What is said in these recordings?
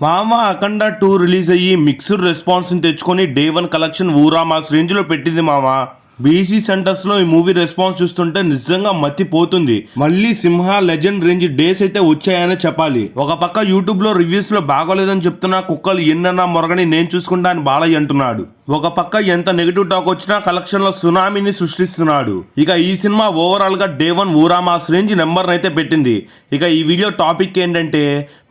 మామ అఖండ 2 రిలీజ్ అయ్యి mixed response ని తెచ్చుకొని డే 1 కలెక్షన్ ఊరా మాస్ రేంజ్ లో పెట్టింది మామ. బీసీ సెంటర్స్ లో ఈ మూవీ రెస్పాన్స్ చూస్తుంటే నిజంగా మతిపోతుంది. మళ్ళీ సింహ లెజెండ్ రేంజ్ డేస్ అయితే వచ్చాయనే చెప్పాలి. ఒక పక్క యూట్యూబ్ లో రివ్యూస్ లో బాగోలేదని చెప్తున్నా కుక్కలు ఎన్నన్నా మొరగని నేను చూసుకుంటా అని బాలయ్య అంటున్నాడు. ఒక పక్క ఎంత నెగిటివ్ టాక్ వచ్చినా కలెక్షన్ లో సునామీని సృష్టిస్తున్నాడు. ఇక ఈ సినిమా ఓవరాల్ గా డే 1 ఊరా మాస్ రేంజ్ నెంబర్ అయితే పెట్టింది. ఇక ఈ వీడియో టాపిక్ ఏంటంటే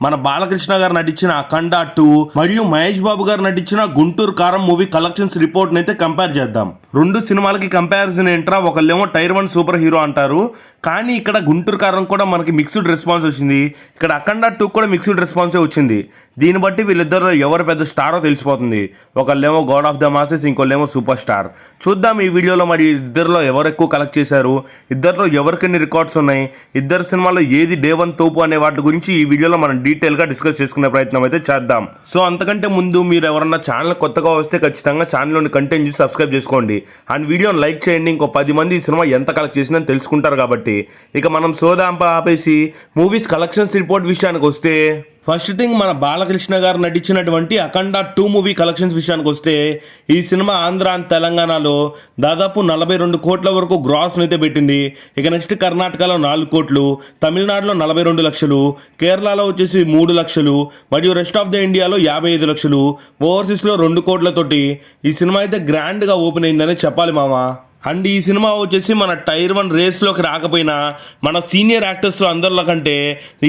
మన బాలకృష్ణ గారు నటించిన అఖండ 2 మరియు మహేష్ బాబు గారు నటించిన గుంటూరు కారం మూవీ కలెక్షన్స్ రిపోర్ట్ అయితే కంపేర్ చేద్దాం. రెండు సినిమాలకి కంపారిజన్ ఏంట్రా, ఒకళ్ళేమో టైర్ 1 సూపర్ హీరో అంటారు, కానీ ఇక్కడ గుంటూరు కారం కూడా మనకి మిక్స్డ్ రెస్పాన్స్ వచ్చింది. ఇక్కడ అఖండ 2 కూడా మిక్స్డ్ రెస్పాన్సే వచ్చింది. దీన్ని బట్టి వీళ్ళిద్దరు ఎవరు పెద్ద స్టారో తెలిసిపోతుంది. ఒకళ్ళేమో గాడ్ ఆఫ్ ద మాసెస్, ఇంకోళ్ళేమో సూపర్ స్టార్. చూద్దాం ఈ వీడియోలో మరి ఇద్దరిలో ఎవరు ఎక్కువ కలెక్ట్ చేశారు, ఇద్దరిలో ఎవరికెన్ని రికార్డ్స్ ఉన్నాయి, ఇద్దరు సినిమాలో ఏది డే 1 తోపు అనే వాటి గురించి ఈ వీడియోలో మనం డీటెయిల్గా డిస్కస్ చేసుకునే ప్రయత్నం అయితే చేద్దాం. సో అంతకంటే ముందు మీరు ఎవరన్నా ఛానల్ కొత్తగా వస్తే ఖచ్చితంగా ఛానల్లోని కంటెంట్ చూసి సబ్స్క్రైబ్ చేసుకోండి అండ్ వీడియోని లైక్ చేయండి. ఇంకో 10 మంది ఈ సినిమా ఎంత కలెక్ట్ చేసిందని తెలుసుకుంటారు కాబట్టి. ఇక మనం సోదాంప ఆపేసి మూవీస్ కలెక్షన్స్ రిపోర్ట్ విషయానికి వస్తే ఫస్ట్ థింగ్ మన బాలకృష్ణ గారు నటించినటువంటి అఖండ 2 మూవీ కలెక్షన్స్ విషయానికి వస్తే ఈ సినిమా ఆంధ్ర అండ్ తెలంగాణలో దాదాపు 42 కోట్ల వరకు గ్రాస్ అయితే పెట్టింది. ఇక నెక్స్ట్ కర్ణాటకలో 4 కోట్లు, తమిళనాడులో 42 లక్షలు, కేరళలో వచ్చేసి 3 లక్షలు మరియు రెస్ట్ ఆఫ్ ద ఇండియాలో 55 లక్షలు, ఓవర్సీస్లో 2 కోట్లతోటి ఈ సినిమా అయితే గ్రాండ్గా ఓపెన్ అయిందని చెప్పాలి మామ. అండ్ ఈ సినిమా వచ్చేసి మన టైర్ 1 రేస్లోకి రాకపోయినా మన సీనియర్ యాక్టర్స్ అందరిలో కంటే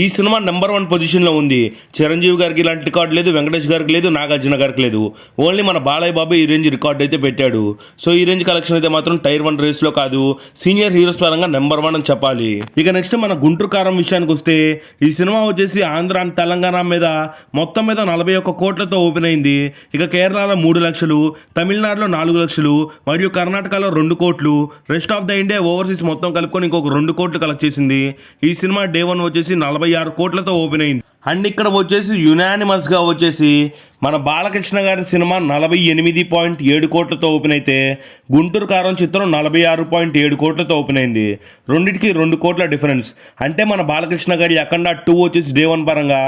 ఈ సినిమా నెంబర్ 1 పొజిషన్లో ఉంది. చిరంజీవి గారికి ఇలాంటి రికార్డు లేదు, వెంకటేష్ గారికి లేదు, నాగార్జున గారికి లేదు. ఓన్లీ మన బాలయ్య బాబు ఈ రేంజ్ రికార్డు అయితే పెట్టాడు. సో ఈ రేంజ్ కలెక్షన్ అయితే మాత్రం టైర్ 1 రేస్లో కాదు, సీనియర్ హీరోస్ పరంగా నెంబర్ 1 అని చెప్పాలి. ఇక నెక్స్ట్ మన గుంటూరు కారం విషయానికి వస్తే ఈ సినిమా వచ్చేసి ఆంధ్ర అండ్ తెలంగాణ మీద మొత్తం మీద 41 కోట్లతో ఓపెన్ అయింది. ఇక కేరళలో 3 లక్షలు, తమిళనాడులో 4 లక్షలు మరియు కర్ణాటకలో 2 కోట్లు, rest of the India overseas మొత్తం కలుపుకొని ఇంకొక 2 కోట్లు కలెక్ట్ చేసింది. ఈ సినిమా డే 1 వచ్చేసి 46 కోట్లతో ఓపెన్ అయింది. అండ్ ఇక్కడ వచ్చేసి యునానిమస్గా వచ్చేసి మన బాలకృష్ణ గారి సినిమా 48.7 కోట్లతో ఓపెన్ అయితే గుంటూరు కారం చిత్రం 46.7 కోట్లతో ఓపెన్ అయింది. రెండింటికి 2 కోట్ల డిఫరెన్స్. అంటే మన బాలకృష్ణ గారి అఖండ 2 వచ్చేసి డే 1 పరంగా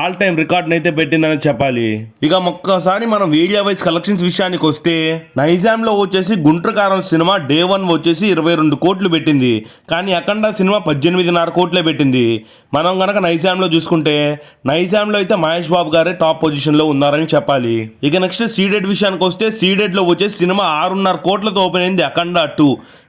ఆల్ టైమ్ రికార్డ్ని అయితే పెట్టిందని చెప్పాలి. ఇక ఒక్కసారి మనం ఏరియా వైజ్ కలెక్షన్స్ విషయానికి వస్తే నైజాంలో వచ్చేసి గుంటూరు కారం సినిమా డే 1 వచ్చేసి 22 కోట్లు పెట్టింది, కానీ అఖండ సినిమా 18.5 కోట్లే పెట్టింది. మనం కనుక నైజాంలో చూసుకుంటే నైజాంలో అయితే మహేష్ బాబు గారే టాప్ పొజిషన్లో ఉన్నారని చెప్పాలి. ఇక నెక్స్ట్ సీడెడ్ విషయానికి వస్తే సీడెడ్లో వచ్చేసి సినిమా 6.5 కోట్లతో ఓపెన్ అయింది అఖండ 2,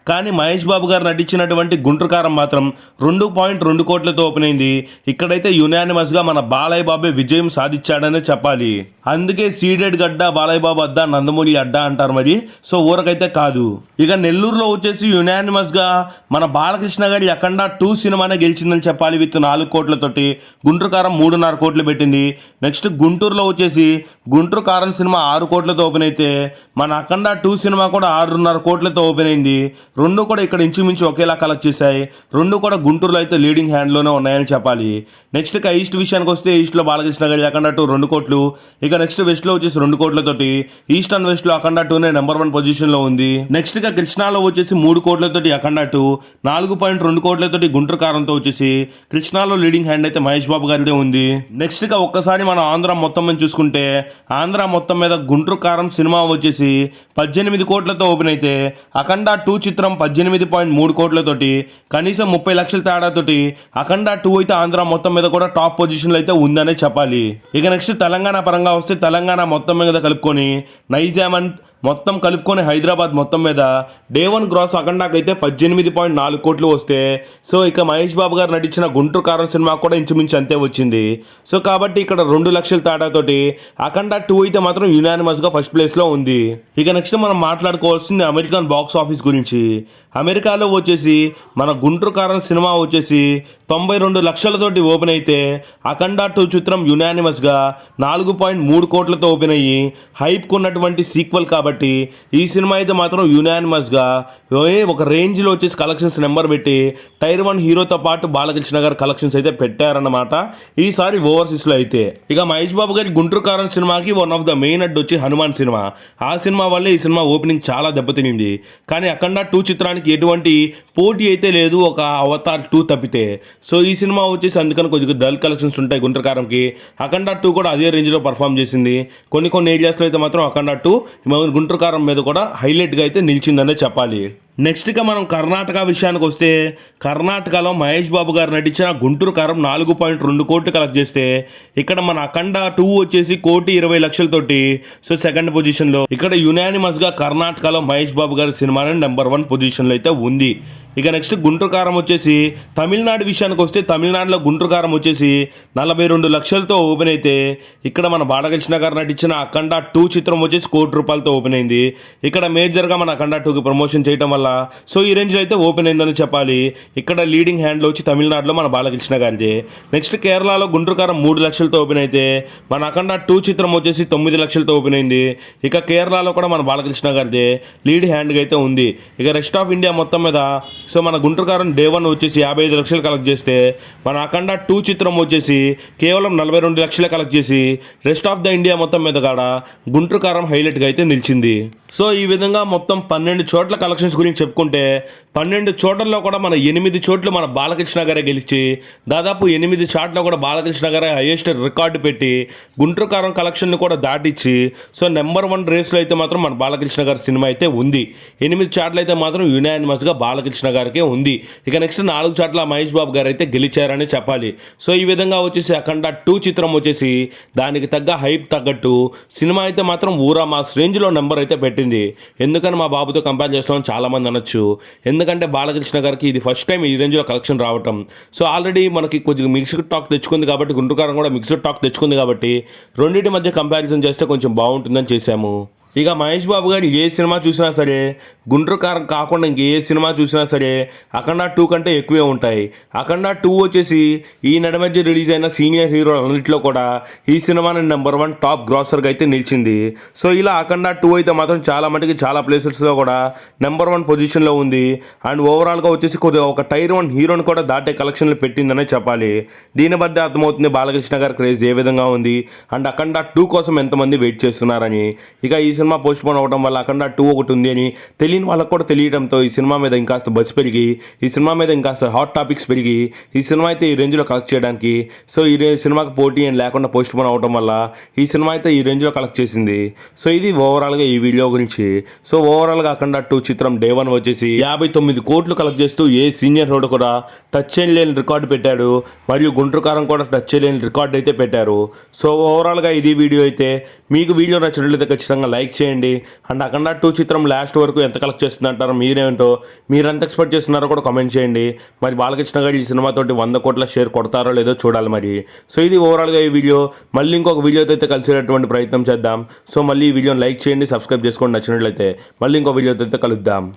కానీ మహేష్ బాబు గారు నటించినటువంటి గుంటూరు కారం మాత్రం 2.2 కోట్లతో ఓపెన్ అయింది. ఇక్కడైతే యునానిమస్గా మన బాలయ్య బాబే విజయం సాధించాడనే చెప్పాలి. అందుకే సీడెడ్ గడ్డ బాలయ్య బాబు అడ్డా నందమూరి అడ్డా అంటారు మరి. సో ఊరకైతే కాదు. ఇక నెల్లూరులో వచ్చేసి యునానిమస్గా మన బాలకృష్ణ గారి అఖండ 2 సినిమానే గెలిచిందని చెప్పాలి విత్ 4 కోట్లతోటి. గుంటూరు కారం 3.5 కోట్లు పెట్టింది. నెక్స్ట్ గుంటూరులో వచ్చేసి గుంటూరు కారం సినిమా 6 కోట్లతో ఓపెన్ అయితే మన అఖండ 2 సినిమా కూడా 6.5 కోట్లతో ఓపెన్ అయింది. 2 కూడా ఇక్కడ ఇంచుమించు ఒకేలా కలెక్ట్ చేశాయి. 2 కూడా గుంటూరులో అయితే లీడింగ్ హ్యాండ్లోనే ఉన్నాయని చెప్పాలి. నెక్స్ట్ ఇక ఈస్ట్ విషయానికి వస్తే ఈస్ట్లో బాలకృష్ణ గారి అఖండ 2 2 కోట్లు. ఇక నెక్స్ట్ వెస్ట్లో వచ్చేసి 2 కోట్లతోటి ఈస్ట్ అండ్ వెస్ట్లో అఖండ 2నే నెంబర్ 1 పొజిషన్లో ఉంది. నెక్స్ట్ ఇక కృష్ణాలో వచ్చేసి 3 కోట్లతోటి అఖండ 2, 4.2 కోట్లతోటి గుంటూరు కారంతో వచ్చేసి కృష్ణాలో లీడింగ్ హ్యాండ్ అయితే మహేష్ బాబు గారిదే ఉంది. నెక్స్ట్ ఇక ఒక్కసారి మనం ఆంధ్ర మొత్తం మీద చూసుకుంటే ఆంధ్ర మొత్తం మీద గుంటూరు కారం సినిమా వచ్చేసి 18 కోట్లతో ఓపెన్ అయితే అఖండ 2 చిత్రం 18.3 కోట్లతోటి కనీసం 30 లక్షల తేడాతోటి అఖండ 2 అయితే ఆంధ్ర మొత్తం మీద కూడా టాప్ పొజిషన్లో అయితే ఉందనే చెప్పాలి. ఇక నెక్స్ట్ తెలంగాణ పరంగా వస్తే తెలంగాణ మొత్తం మీద కలుపుకొని నైజాం మొత్తం కలుపుకొని హైదరాబాద్ మొత్తం మీద డే 1 గ్రాస్ అఖండాకి అయితే 18.4 కోట్లు వస్తే, సో ఇక మహేష్ బాబు గారు నటించిన గుంటూరు కారం సినిమా కూడా ఇంచుమించు అంతే వచ్చింది. సో కాబట్టి ఇక్కడ 2 లక్షల తేడాతోటి అఖండ 2 అయితే మాత్రం యునానిమస్గా ఫస్ట్ ప్లేస్లో ఉంది. ఇక నెక్స్ట్ మనం మాట్లాడుకోవాల్సింది అమెరికన్ బాక్స్ ఆఫీస్ గురించి. అమెరికాలో వచ్చేసి మన గుంటూరు కారం సినిమా వచ్చేసి 92 లక్షలతోటి ఓపెన్ అయితే అఖండ 2 చిత్రం యునానిమస్గా 4.3 కోట్లతో ఓపెన్ అయ్యి హైప్ ఉన్నటువంటి సీక్వెల్ కాబట్టి ఈ సినిమా అయితే మాత్రం యునానిమస్గా ఒక రేంజ్లో వచ్చేసి కలెక్షన్స్ నెంబర్ పెట్టి టైర్ 1 హీరోతో పాటు బాలకృష్ణ గారు కలెక్షన్స్ అయితే పెట్టారన్నమాట ఈసారి ఓవర్సీస్లో అయితే. ఇక మహేష్ బాబు గారి గుంటూరు కారం సినిమాకి వన్ ఆఫ్ ద మెయిన్ అడ్ వచ్చి హనుమాన్ సినిమా. ఆ సినిమా వల్లే ఈ సినిమా ఓపెనింగ్ చాలా దెబ్బతినింది. కానీ అఖండ 2 చిత్రానికి దానికి ఎటువంటి పోటీ అయితే లేదు ఒక అవతార్ 2 తప్పితే. సో ఈ సినిమా వచ్చేసి అందుకని కొద్దిగా డల్ కలెక్షన్స్ ఉంటాయి గుంటూరు కారంకి. అఖండ 2 కూడా అదే రేంజ్లో పర్ఫామ్ చేసింది. కొన్ని ఏరియాస్లో అయితే మాత్రం అఖండ 2 గుంటూరు కారం మీద కూడా హైలైట్గా అయితే నిలిచిందనే చెప్పాలి. నెక్స్ట్గా మనం కర్ణాటక విషయానికి వస్తే, కర్ణాటకలో మహేష్ బాబు గారు నటించిన గుంటూరు కారం 4.2 కోట్లు కలెక్ట్ చేస్తే, ఇక్కడ మన అఖండ 2 వచ్చేసి 1,20,00,000తోటి సో సెకండ్ పొజిషన్లో. ఇక్కడ యునానిమస్గా కర్ణాటకలో మహేష్ బాబు గారి సినిమానే నెంబర్ 1 పొజిషన్లో అయితే ఉంది. ఇక నెక్స్ట్ గుంటూరు కారం వచ్చేసి తమిళనాడు విషయానికి వస్తే, తమిళనాడులో గుంటూరు కారం వచ్చేసి 42 లక్షలతో ఓపెన్ అయితే, ఇక్కడ మన బాలకృష్ణ గారు నటించిన అఖండ 2 చిత్రం వచ్చేసి ₹1,00,00,000 ఓపెన్ అయింది. ఇక్కడ మేజర్గా మన అఖండ 2కి ప్రమోషన్ చేయడం వల్ల సో ఈ రేంజ్లో అయితే ఓపెన్ అయిందని చెప్పాలి. ఇక్కడ లీడింగ్ హ్యాండ్లో వచ్చి తమిళనాడులో మన బాలకృష్ణ గారిది. నెక్స్ట్ కేరళలో గుంటూరు కారం 3 లక్షలతో ఓపెన్ అయితే, మన అఖండ 2 చిత్రం వచ్చేసి 9 లక్షలతో ఓపెన్ అయింది. ఇక కేరళలో కూడా మన బాలకృష్ణ గారిది లీడ్ హ్యాండ్గా అయితే ఉంది. ఇక రెస్ట్ ఆఫ్ ఇండియా మొత్తం మీద సో మన గుంటూరు కారం డే 1 వచ్చేసి 55 లక్షలు కలెక్ట్ చేస్తే, మన అఖండ 2 చిత్రం వచ్చేసి కేవలం 42 లక్షలే కలెక్ట్ చేసి రెస్ట్ ఆఫ్ ద ఇండియా మొత్తం మీద కాడ గుంటూరు కారం హైలైట్గా అయితే నిలిచింది. సో ఈ విధంగా మొత్తం 12 చోట్ల కలెక్షన్స్ గురించి చెప్పుకుంటే, 12 చోట్లలో కూడా మన 8 చోట్ల మన బాలకృష్ణ గారే గెలిచి, దాదాపు 8 చాట్ల కూడా బాలకృష్ణ గారే హైయెస్ట్ రికార్డు పెట్టి గుంటూరు కారం కలెక్షన్ని కూడా దాటిచ్చి సో నెంబర్ 1 రేస్లో అయితే మాత్రం మన బాలకృష్ణ గారి సినిమా అయితే ఉంది. 8 చాట్లు అయితే మాత్రం యునానిమస్గా బాలకృష్ణ గారికే ఉంది. ఇక నెక్స్ట్ 4 చాట్ల మహేష్ బాబు గారు అయితే గెలిచారని చెప్పాలి. సో ఈ విధంగా వచ్చేసి అఖండ 2 చిత్రం వచ్చేసి దానికి తగ్గ హైప్ తగ్గట్టు సినిమా అయితే మాత్రం ఊరా మాస్ రేంజ్లో నెంబర్ అయితే పెట్టింది. ఎందుకని మా బాబుతో కంపేర్ చేస్తామని చాలామంది అనొచ్చు. ఎందుకంటే బాలకృష్ణ గారికి ఇది ఫస్ట్ టైం ఈ రేంజ్లో కలెక్షన్ రావటం. సో ఆల్రెడీ మనకి కొద్దిగా మిక్స్డ్ టాక్ తెచ్చుకుంది కాబట్టి, గుంటూరు కారం కూడా మిక్స్డ్ టాక్ తెచ్చుకుంది కాబట్టి రెండింటి మధ్య కంపారిజన్ చేస్తే కొంచెం బాగుంటుందని చేశాము. ఇక మహేష్ బాబు గారు ఏ సినిమా చూసినా సరే, గుంటూరు కారం కాకుండా ఇంక ఏ సినిమా చూసినా సరే అఖండ 2 కంటే ఎక్కువే ఉంటాయి. అఖండ 2 వచ్చేసి ఈ నడమధ్య రిలీజ్ అయిన సీనియర్ హీరో అన్నింటిలో కూడా ఈ సినిమాని నెంబర్ 1 టాప్ గ్రాసర్గా అయితే నిలిచింది. సో ఇలా అఖండ 2 అయితే మాత్రం చాలా మటుకి చాలా ప్లేసెస్లో కూడా నెంబర్ 1 పొజిషన్లో ఉంది. అండ్ ఓవరాల్గా వచ్చేసి కొద్దిగా ఒక టైర్ 1 హీరోని కూడా దాటే కలెక్షన్లు పెట్టిందనే చెప్పాలి. దీని బట్టి అర్థమవుతుంది బాలకృష్ణ గారి క్రేజ్ ఏ విధంగా ఉంది అండ్ అఖండ 2 కోసం ఎంతమంది వెయిట్ చేస్తున్నారని. ఇక ఈ సినిమా పోస్ట్పోన్ అవ్వడం వల్ల అఖండ 2 ఒకటి ఉంది అని తెలియని వాళ్ళకు కూడా తెలియడంతో ఈ సినిమా మీద ఇంకాస్త బజ్ పెరిగి, ఈ సినిమా మీద ఇంకాస్త హాట్ టాపిక్స్ పెరిగి ఈ సినిమా అయితే ఈ రేంజ్లో కలెక్ట్ చేయడానికి సో ఈ సినిమాకి పోటీ ఏం లేకుండా పోస్ట్పోన్ అవ్వడం వల్ల ఈ సినిమా అయితే ఈ రేంజ్లో కలెక్ట్ చేసింది. సో ఇది ఓవరాల్గా ఈ వీడియో గురించి. సో ఓవరాల్గా అఖండ 2 చిత్రం డే 1 వచ్చేసి 59 కోట్లు కలెక్ట్ చేస్తూ ఏ సీనియర్ హీరో కూడా టచ్ చేయలేని రికార్డు పెట్టాడు. మరియు గుంటూరు కారం కూడా టచ్ చేయలేని రికార్డు అయితే పెట్టారు. సో ఓవరాల్గా ఇది వీడియో అయితే మీకు వీడియో నచ్చినట్లయితే ఖచ్చితంగా లైక్ చేయండి. అండ్ అఖండ 2 చిత్రం లాస్ట్ వరకు ఎంత కలెక్ట్ చేస్తుందంటారో మీరేంటో, మీరు ఎంత ఎక్స్పెక్ట్ చేస్తున్నారో కూడా కామెంట్ చేయండి. మరి బాలకృష్ణ గారు ఈ సినిమాతోటి 100 కోట్ల షేర్ కొడతారో లేదో చూడాలి మరి. సో ఇది ఓవరాల్గా ఈ వీడియో. మళ్ళీ ఇంకొక వీడియోతో అయితే కలిసేటటువంటి ప్రయత్నం చేద్దాం. సో మళ్ళీ ఈ వీడియోని లైక్ చేయండి, సబ్స్క్రైబ్ చేసుకోండి నచ్చినట్లయితే. మళ్ళీ ఇంకో వీడియోతో అయితే కలుద్దాం.